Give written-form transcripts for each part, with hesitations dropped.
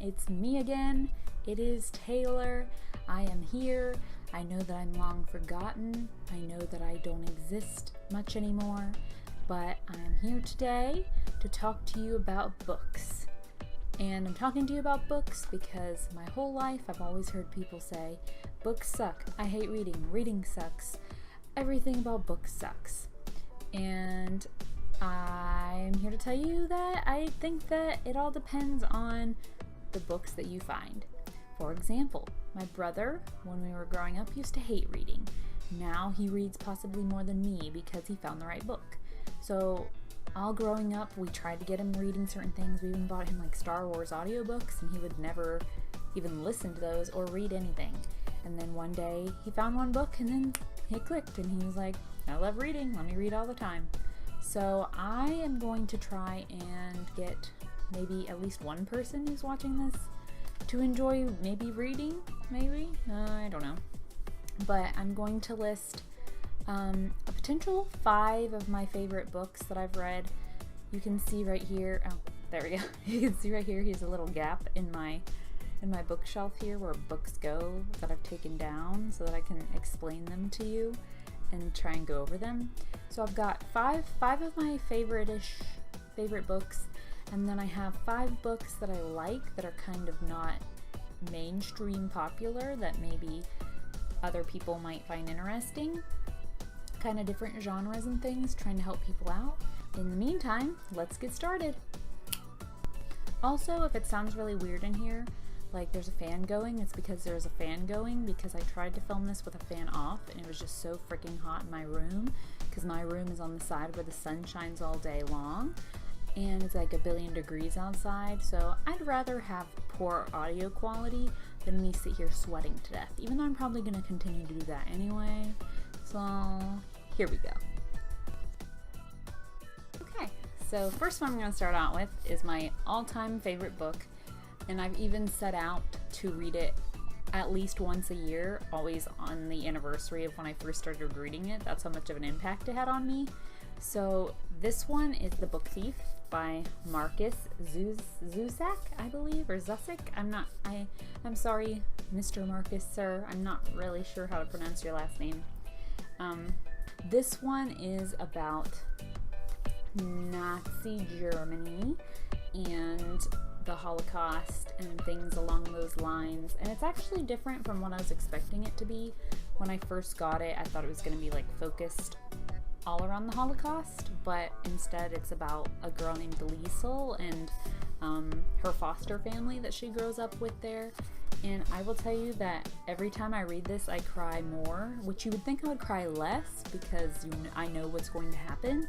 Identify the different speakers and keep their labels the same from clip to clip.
Speaker 1: It's me again. It is Taylor. I am here. I know that I'm long forgotten. I know that I don't exist much anymore, but I am here today to talk to you about books. And I'm talking to you about books because my whole life I've always heard people say, books suck. I hate reading. Reading sucks. Everything about books sucks. And I'm here to tell you that I think that it all depends on the books that you find. For example, my brother, when we were growing up, used to hate reading. Now he reads possibly more than me because he found the right book. So all growing up, we tried to get him reading certain things. We even bought him like Star Wars audiobooks, and he would never even listen to those or read anything. And then one day he found one book and then it clicked and he was like, I love reading, let me read all the time. So I am going to try and get maybe at least one person who's watching this to enjoy maybe reading, I don't know. But I'm going to list a potential 5 of my favorite books that I've read. You can see right here, oh, there we go. You can see right here, here's a little gap in my bookshelf here where books go that I've taken down so that I can explain them to you and try and go over them. So I've got five of my favorite books, and then I have 5 books that I like that are kind of not mainstream popular that maybe other people might find interesting. Kind of different genres and things, trying to help people out. In the meantime, let's get started. Also, if it sounds really weird in here, like there's a fan going, it's because there's a fan going because I tried to film this with a fan off and it was just so freaking hot in my room because my room is on the side where the sun shines all day long and it's like 1,000,000,000 degrees outside, so I'd rather have poor audio quality than me sit here sweating to death, even though I'm probably going to continue to do that anyway. So here we go. Okay, so first one I'm going to start out with is my all-time favorite book. And I've even set out to read it at least once a year, always on the anniversary of when I first started reading it. That's how much of an impact it had on me. So this one is The Book Thief by Markus Zusak, I believe, or Zusak. I'm sorry, Mr. Markus, sir. I'm not really sure how to pronounce your last name. This one is about Nazi Germany and the Holocaust and things along those lines, and it's actually different from what I was expecting it to be. When I first got it, I thought it was going to be like focused all around the Holocaust, but instead it's about a girl named Liesel and her foster family that she grows up with there. And I will tell you that every time I read this I cry more, which you would think I would cry less because I know what's going to happen,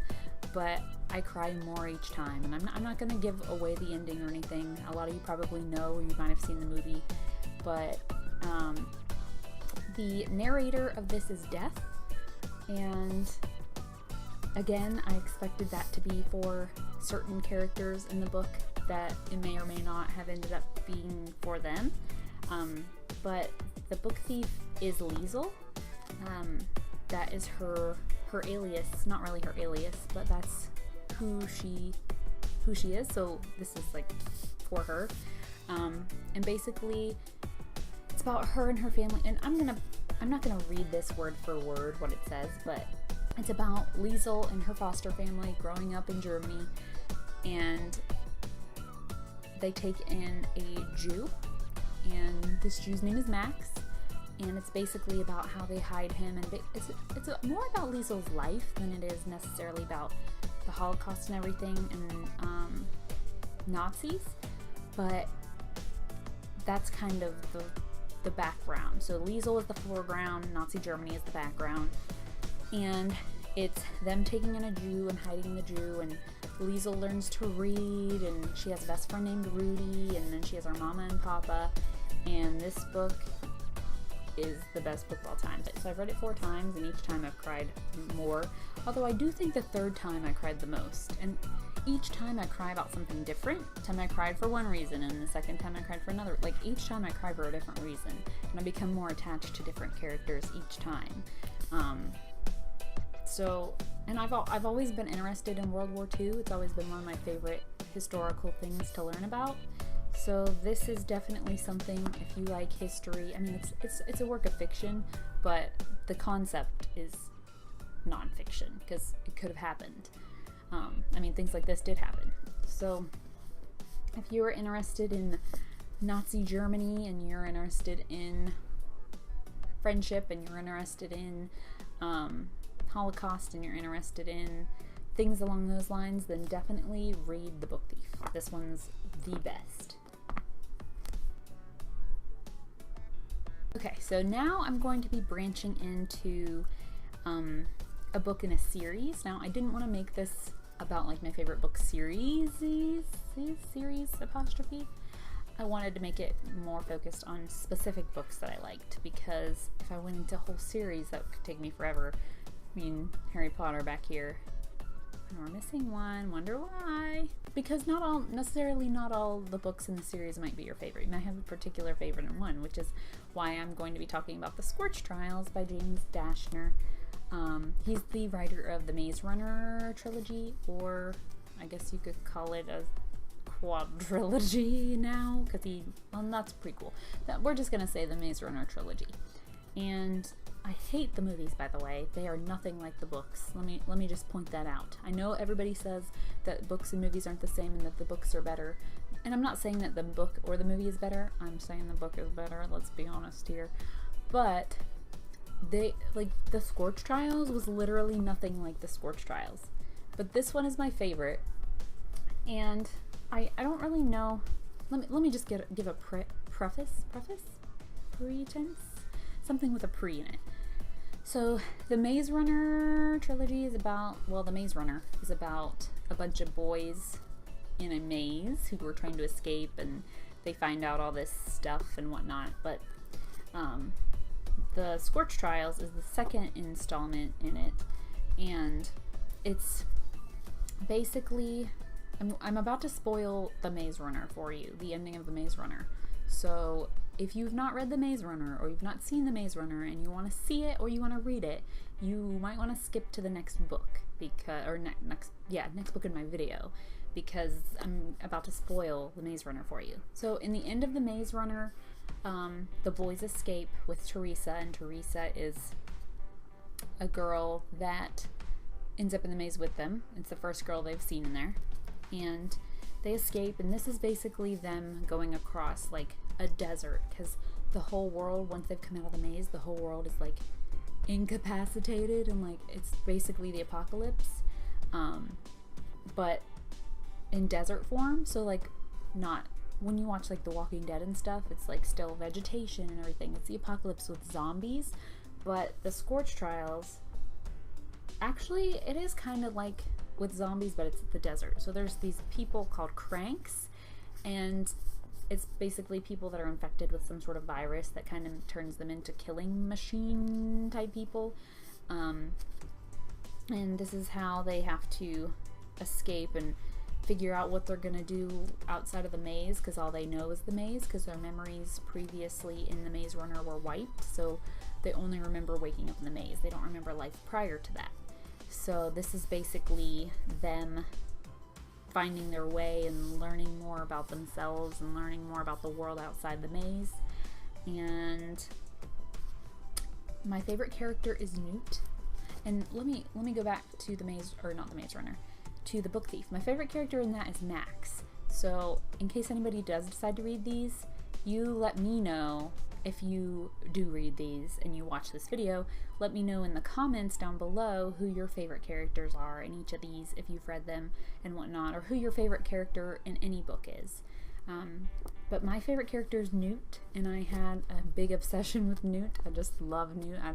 Speaker 1: but I cry more each time. And I'm not going to give away the ending or anything. A lot of you probably know, or you might have seen the movie, but the narrator of this is deaf, and again, I expected that to be for certain characters in the book that it may or may not have ended up being for them. But the book thief is Liesel. That is her alias. Not really her alias, but that's who she is. So this is like for her. And basically it's about her and her family. And I'm not gonna read this word for word what it says, but it's about Liesel and her foster family growing up in Germany, and they take in a Jew, and this Jew's name is Max, and it's basically about how they hide him, and it's more about Liesel's life than it is necessarily about the Holocaust and everything and Nazis, but that's kind of the background. So Liesel is the foreground, Nazi Germany is the background, and it's them taking in a Jew and hiding the Jew, and Liesel learns to read, and she has a best friend named Rudy, and then she has her mama and papa, and this book is the best book of all time. So I've read it 4 times, and each time I've cried more, although I do think the 3rd time I cried the most, and each time I cry about something different. The time I cried for one reason, and the second time I cried for another. Like each time I cry for a different reason, and I become more attached to different characters each time. So, and I've always been interested in World War II. It's always been one of my favorite historical things to learn about. So this is definitely something, if you like history, I mean, it's a work of fiction, but the concept is nonfiction because it could have happened. I mean, things like this did happen. So if you're interested in Nazi Germany and you're interested in friendship and you're interested in Holocaust and you're interested in things along those lines, then definitely read The Book Thief. This one's the best. Okay, so now I'm going to be branching into a book in a series. Now, I didn't want to make this about like my favorite book series apostrophe. I wanted to make it more focused on specific books that I liked, because if I went into a whole series, that could take me forever. I mean, Harry Potter back here. And we're missing one. Wonder why? Because not all the books in the series might be your favorite. You might have a particular favorite in one, which is why I'm going to be talking about The Scorch Trials by James Dashner. He's the writer of the Maze Runner trilogy, or I guess you could call it a quadrilogy now, because that's pretty cool. We're just gonna say the Maze Runner trilogy. And I hate the movies, by the way. They are nothing like the books. Let me just point that out. I know everybody says that books and movies aren't the same and that the books are better. And I'm not saying that the book or the movie is better. I'm saying the book is better. Let's be honest here. But the Scorch Trials was literally nothing like the Scorch Trials. But this one is my favorite. And I don't really know. Let me just give a preface? Pretense? Something with a pre in it. So the Maze Runner trilogy is about, well, the Maze Runner is about a bunch of boys in a maze who were trying to escape, and they find out all this stuff and whatnot. But the Scorch Trials is the second installment in it, and it's basically, I'm about to spoil the Maze Runner for you, the ending of the Maze Runner. So if you've not read the Maze Runner, or you've not seen the Maze Runner and you want to see it or you want to read it, you might want to skip to the next book, because next book in my video, because I'm about to spoil the Maze Runner for you. So in the end of the Maze Runner, the boys escape with Teresa, and Teresa is a girl that ends up in the maze with them. It's the first girl they've seen in there, and they escape, and this is basically them going across like a desert, because the whole world, once they've come out of the maze, the whole world is like incapacitated, and like it's basically the apocalypse, but in desert form. So like, not when you watch like The Walking Dead and stuff, it's like still vegetation and everything. It's the apocalypse with zombies. But the Scorch Trials, actually it is kind of like with zombies, but it's the desert. So there's these people called cranks, and it's basically people that are infected with some sort of virus that kind of turns them into killing machine type people. And this is how they have to escape and figure out what they're gonna do outside of the maze, because all they know is the maze, because their memories previously in the Maze Runner were wiped, so they only remember waking up in the maze. They don't remember life prior to that. So this is basically them finding their way and learning more about themselves and learning more about the world outside the maze. And my favorite character is Newt. And let me go back to the Maze, or not the Maze Runner, to the Book Thief. My favorite character in that is Max. So in case anybody does decide to read these, you let me know. If you do read these and you watch this video, let me know in the comments down below who your favorite characters are in each of these, if you've read them and whatnot, or who your favorite character in any book is. But my favorite character is Newt, and I had a big obsession with Newt. I just love Newt. I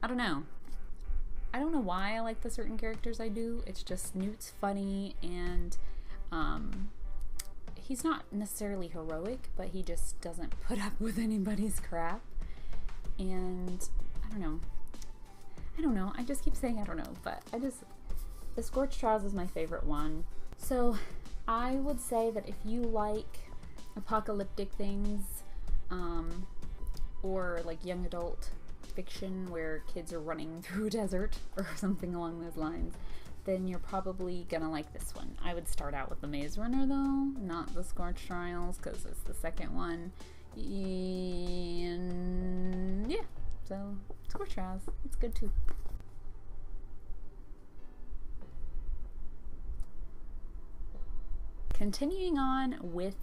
Speaker 1: don't know. I don't know why I like the certain characters I do. It's just Newt's funny, and he's not necessarily heroic, but he just doesn't put up with anybody's crap. And I don't know. I just keep saying I don't know, but the Scorch Trials is my favorite one. So I would say that if you like apocalyptic things, or like young adult fiction where kids are running through a desert or something along those lines, then you're probably gonna like this one. I would start out with the Maze Runner though, not the Scorch Trials, because it's the second one. And yeah, so Scorch Trials, it's good too. Continuing on with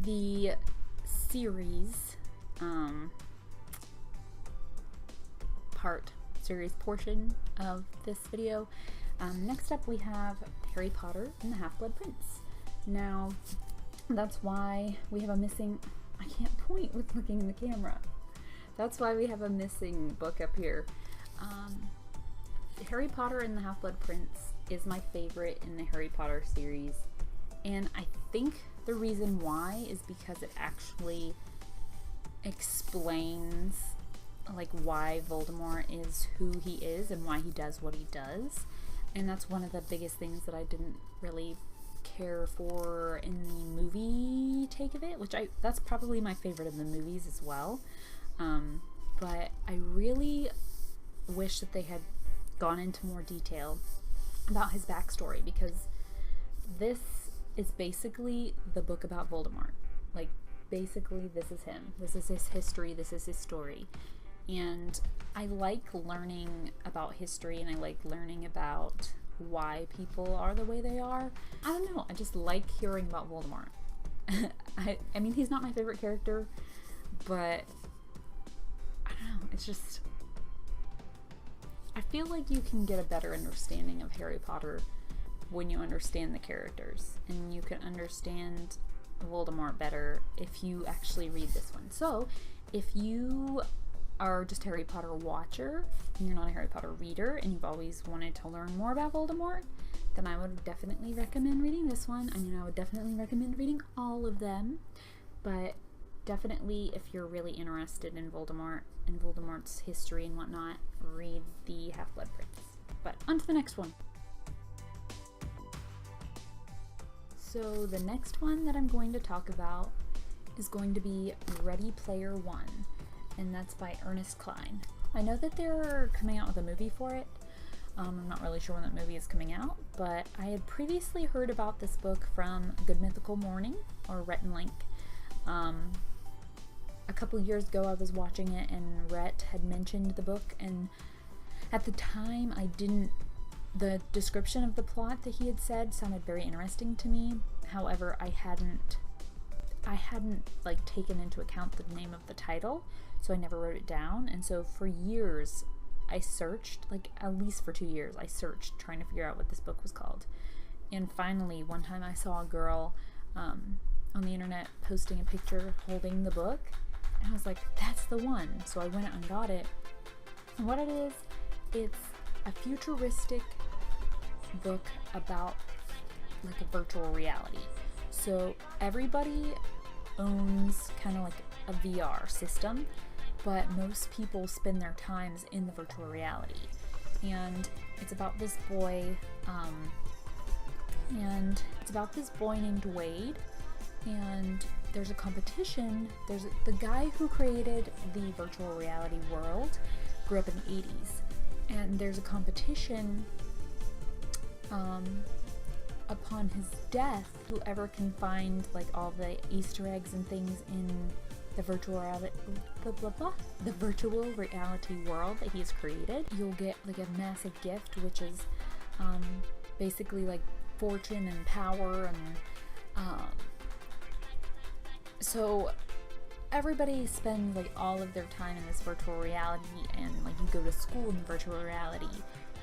Speaker 1: the series portion of this video. Next up we have Harry Potter and the Half-Blood Prince. Now that's why we have a missing, I can't point with looking in the camera. That's why we have a missing book up here. Harry Potter and the Half-Blood Prince is my favorite in the Harry Potter series. And I think the reason why is because it actually explains like why Voldemort is who he is and why he does what he does. And that's one of the biggest things that I didn't really care for in the movie take of it, which that's probably my favorite of the movies as well. But I really wish that they had gone into more detail about his backstory, because this is basically the book about Voldemort. Like, basically this is him. This is his history. This is his story. And I like learning about history, and I like learning about why people are the way they are. I don't know. I just like hearing about Voldemort. I mean, he's not my favorite character, but I don't know. It's just, I feel like you can get a better understanding of Harry Potter when you understand the characters, and you can understand Voldemort better if you actually read this one. So if you are just a Harry Potter watcher and you're not a Harry Potter reader and you've always wanted to learn more about Voldemort, then I would definitely recommend reading this one. I mean, I would definitely recommend reading all of them, but definitely if you're really interested in Voldemort and Voldemort's history and whatnot, read the Half-Blood Prince. But on to the next one. So the next one that I'm going to talk about is going to be Ready Player One, and that's by Ernest Cline. I know that they're coming out with a movie for it. I'm not really sure when that movie is coming out, but I had previously heard about this book from Good Mythical Morning, or Rhett and Link. A couple years ago I was watching it and Rhett had mentioned the book, and at the time the description of the plot that he had said sounded very interesting to me. However, I hadn't like taken into account the name of the title, so I never wrote it down. And so for years I searched, like at least for 2 years, I searched trying to figure out what this book was called. And finally, one time I saw a girl on the internet posting a picture holding the book, and I was like, that's the one. So I went out and got it. And what it is, it's a futuristic book about like a virtual reality. So everybody owns kind of like a VR system, but most people spend their times in the virtual reality. And it's about this boy, named Wade, and there's a competition. There's the guy who created the virtual reality world grew up in the 80s, and there's a competition upon his death, whoever can find like all the Easter eggs and things in the virtual reality world that he's created, you'll get like a massive gift, which is basically like fortune and power. And so everybody spends like all of their time in this virtual reality, and like you go to school in the virtual reality,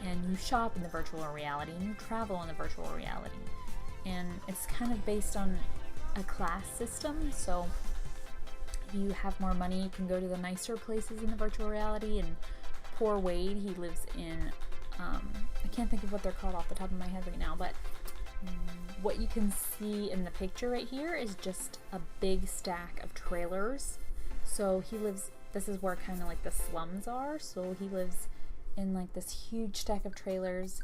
Speaker 1: and you shop in the virtual reality, and you travel in the virtual reality. And it's kind of based on a class system, so if you have more money, you can go to the nicer places in the virtual reality. And poor Wade, he lives in, I can't think of what they're called off the top of my head right now, but what you can see in the picture right here is just a big stack of trailers. So he lives, this is where kind of like the slums are, so he lives in like this huge stack of trailers,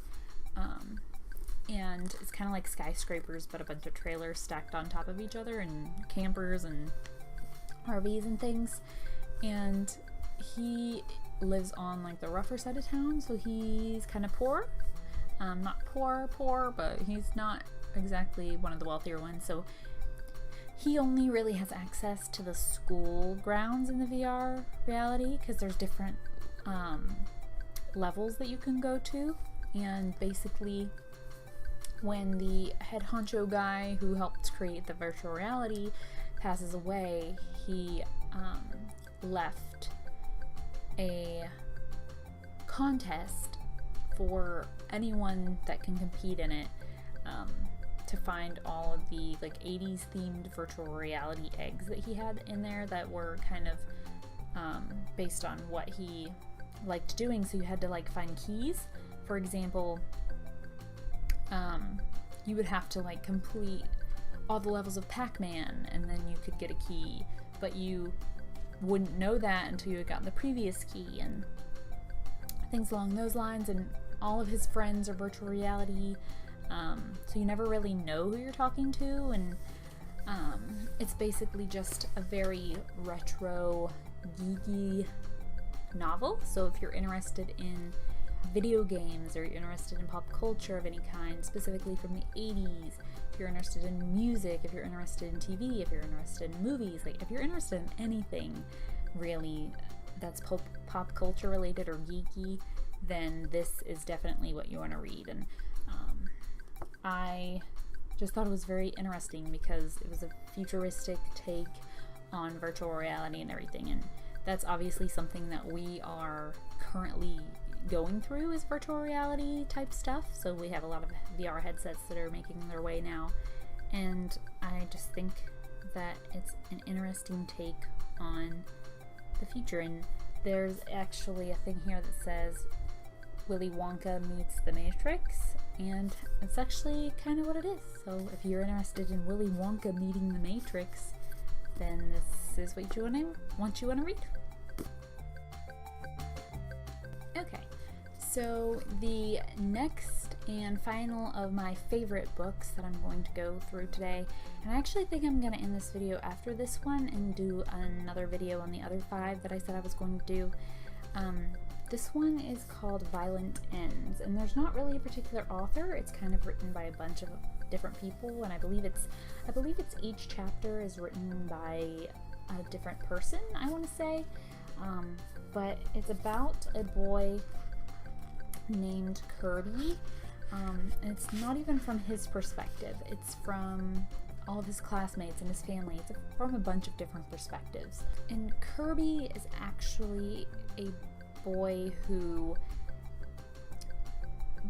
Speaker 1: and it's kind of like skyscrapers, but a bunch of trailers stacked on top of each other, and campers and RVs and things. And he lives on like the rougher side of town, so he's kind of poor. Not poor, but he's not exactly one of the wealthier ones. So he only really has access to the school grounds in the VR reality, because there's different levels that you can go to. And basically, when the head honcho guy who helped create the virtual reality passes away, he left a contest for anyone that can compete in it, to find all of the like 80s themed virtual reality eggs that he had in there that were kind of based on what he liked doing. So you had to like find keys. For example, you would have to like complete all the levels of Pac-Man and then you could get a key, but you wouldn't know that until you got the previous key, and things along those lines. And all of his friends are virtual reality, so you never really know who you're talking to, and it's basically just a very retro, geeky novel. So if you're interested in video games, or you're interested in pop culture of any kind, specifically from the 80s, if you're interested in music, if you're interested in TV, if you're interested in movies, like if you're interested in anything really that's pop culture related or geeky, then this is definitely what you want to read. And I just thought it was very interesting because it was a futuristic take on virtual reality and everything, and that's obviously something that we are currently going through, is virtual reality type stuff. So we have a lot of VR headsets that are making their way now, and I just think that it's an interesting take on the future. And there's actually a thing here that says Willy Wonka meets the Matrix, and it's actually kind of what it is. So if you're interested in Willy Wonka meeting the Matrix, then this is what you want to read. Okay, so the next and final of my favorite books that I'm going to go through today, and I actually think I'm going to end this video after this one and do another video on the other 5 that I said I was going to do. This one is called Violent Ends, and there's not really a particular author. It's kind of written by a bunch of different people, and I believe it's each chapter is written by a different person, I want to say. But it's about a boy named Kirby, and it's not even from his perspective. It's from all of his classmates and his family. It's from a bunch of different perspectives. And Kirby is actually a boy who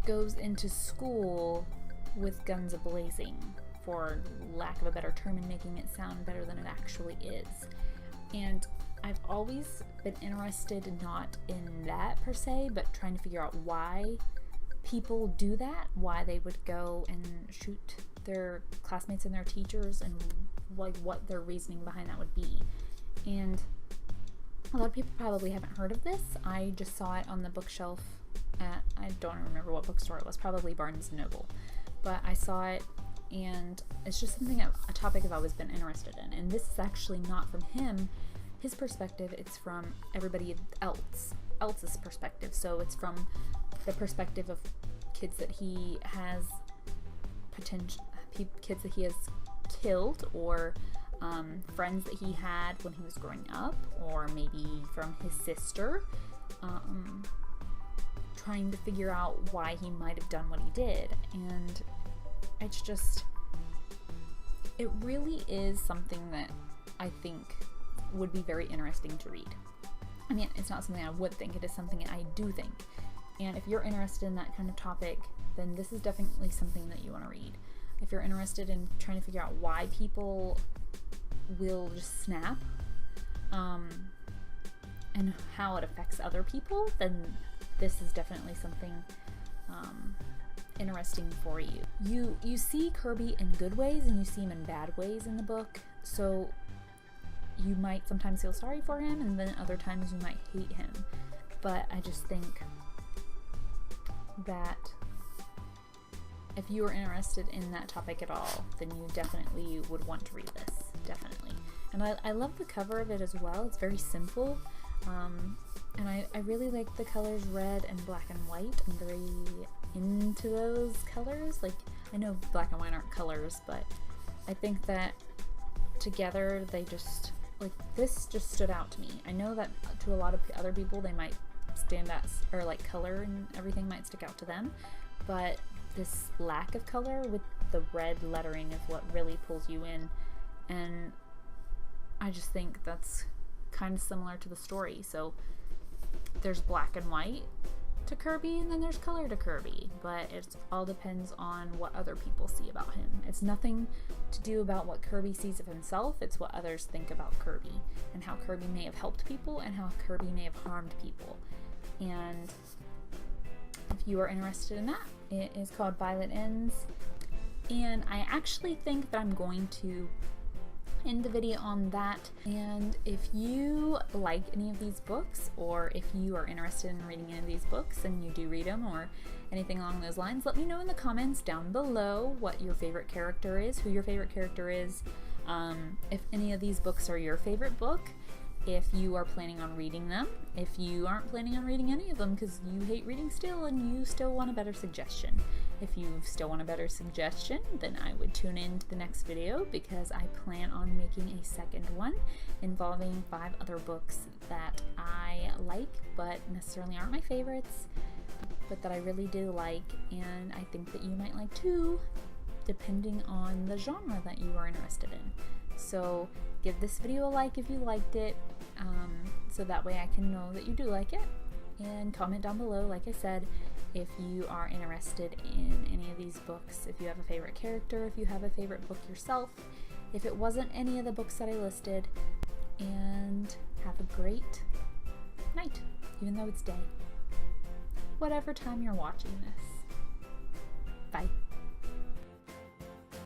Speaker 1: goes into school with guns a-blazing, for lack of a better term, and making it sound better than it actually is. And I've always been interested not in that per se, but trying to figure out why people do that, why they would go and shoot their classmates and their teachers, and like what their reasoning behind that would be. And a lot of people probably haven't heard of this. I just saw it on the bookshelf at, I don't remember what bookstore it was, probably Barnes & Noble. But I saw it, and it's just something, a topic I've always been interested in. And this is actually not from his perspective, it's from everybody else's perspective. So it's from the perspective of kids that he has kids that he has killed, or friends that he had when he was growing up, or maybe from his sister, trying to figure out why he might have done what he did. And it's just, it really is something that I think would be very interesting to read. I mean, it's not something I would think, it is something I do think. And if you're interested in that kind of topic, then this is definitely something that you want to read. If you're interested in trying to figure out why people will just snap, and how it affects other people, then this is definitely something interesting for you. You see Kirby in good ways and you see him in bad ways in the book, so you might sometimes feel sorry for him, and then other times you might hate him. But I just think that if you are interested in that topic at all, then you definitely would want to read this, definitely. And I love the cover of it as well. It's very simple. And I really like the colors red and black and white. I'm very into those colors. Like, I know black and white aren't colors, but I think that together they just, like, this just stood out to me. I know that to a lot of other people they might stand out, or like color and everything might stick out to them, but this lack of color with the red lettering is what really pulls you in. And I just think that's kind of similar to the story. So there's black and white to Kirby, and then there's color to Kirby, but it all depends on what other people see about him. It's nothing to do about what Kirby sees of himself, it's what others think about Kirby, and how Kirby may have helped people and how Kirby may have harmed people. And if you are interested in that, it is called Violet Ends, and I actually think that I'm going to end the video on that. And if you like any of these books, or if you are interested in reading any of these books and you do read them or anything along those lines, let me know in the comments down below what your favorite character is, who your favorite character is, if any of these books are your favorite book, if you are planning on reading them, if you aren't planning on reading any of them because you hate reading still and you still want a better suggestion. If you still want a better suggestion, then I would tune in to the next video, because I plan on making a second one involving 5 other books that I like but necessarily aren't my favorites, but that I really do like, and I think that you might like too, depending on the genre that you are interested in. So give this video a like if you liked it, so that way I can know that you do like it, and comment down below, like I said, if you are interested in any of these books, if you have a favorite character, if you have a favorite book yourself, if it wasn't any of the books that I listed. And have a great night, even though it's day, whatever time you're watching this.